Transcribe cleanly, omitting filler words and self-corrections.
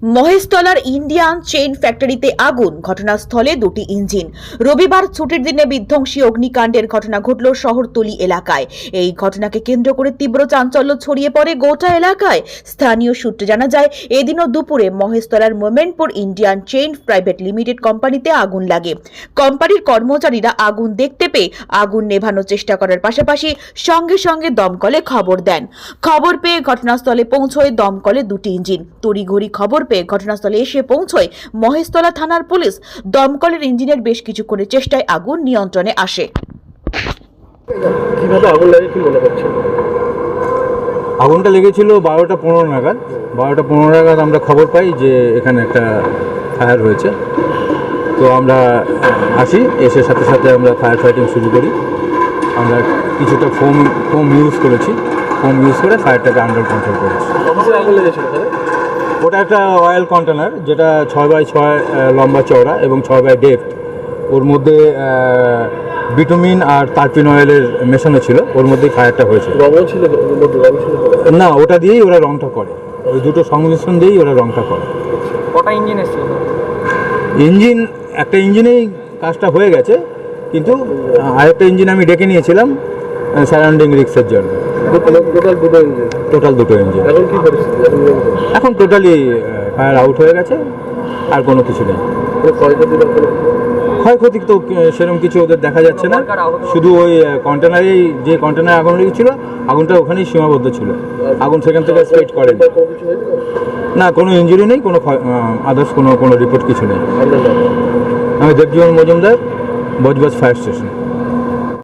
মহেশতলার Indian chain ফ্যাক্টরিতে আগুন, ঘটনাস্থলে দুটি ইঞ্জিন। রবিবার ছুটির দিনে বিধ্বংসী অগ্নিকাণ্ডের ঘটনা ঘটল শহরতলি এলাকায়। এই ঘটনাকে কেন্দ্র করে তীব্র চাঞ্চল্য ছড়িয়ে পড়ে গোটা এলাকায়। স্থানীয় সূত্রে জানা যায়, এদিনও দুপুরে মহেশতলার মোমেন্টপুর ইন্ডিয়ান চেইন প্রাইভেট লিমিটেড কোম্পানিতে আগুন লাগে। কোম্পানির কর্মচারীরা আগুন দেখতে পেয়ে আগুন নেভানোর চেষ্টা করার পাশাপাশি সঙ্গে সঙ্গে দমকলে খবর দেন। খবর পেয়ে ঘটনাস্থলে পৌঁছয় দমকলে দুটি ইঞ্জিন। তড়িঘড়ি খবর পেয়ে ঘটনাস্থলে এসে পৌঁছয় মহেশতলা থানার পুলিশ। দমকলের ইঞ্জিনের বেশ কিছুক্ষণের চেষ্টায় আগুন নিয়ন্ত্রণে আসে। কিভাবে আগুন লাগে কি মনে হচ্ছে? আগুনটা লেগেছিল 12টা 15 নাগাদ। 12টা 15 নাগাদ আমরা খবর পাই যে এখানে একটা ফায়ার হয়েছে। তো আমরা আসি, এসে সাথে সাথে আমরা ফায়ার ফাইটিং শুরু করি। আমরা কিছুটা ফোম ইউজ করেছি, ফোম ইউজ করে ফায়ারটাকে আন্ডার কন্ট্রোল করেছি। আগুন লেগেছিল ওটা একটা অয়েল কন্টেনার, যেটা 6x6 লম্বা চওড়া এবং 6 ডেপথ। ওর মধ্যে বিটুমিন আর তারপিন অয়েলের মেশানো ছিল, ওর মধ্যেই ফায়ারটা হয়েছে। না, ওটা দিয়েই ওরা রংটা করে, ওই দুটো সংমিশ্রণ দিয়েই ওরা রংটা করে। কটা ইঞ্জিন এসেছিল? ইঞ্জিন একটা ইঞ্জিনেই কাজটা হয়ে গেছে, কিন্তু আরেকটা ইঞ্জিন আমি ডেকে নিয়েছিলাম সারাউন্ডিং রিক্সের জন্য। টোটাল দুটো ইঞ্জিন। এখন কি পরিস্থিতি? এখন টোটালি ফায়ার আউট হয়ে গেছে, আর কোনো কিছু নেই। ক্ষয়ক্ষতি তো সেরকম কিছু ওদের দেখা যাচ্ছে না, শুধু ওই কন্টেনারেই, যে কন্টেনারে আগুন লেগেছিল আগুনটা ওখানেই সীমাবদ্ধ ছিল, আগুন সেখান থেকে স্প্রেড করেনি। না, কোনো ইঞ্জুরি নেই, কোনো আদার্স কোনো রিপোর্ট কিছু নেই। আমি দেবজীবন মজুমদার, বজবজ ফায়ার স্টেশন।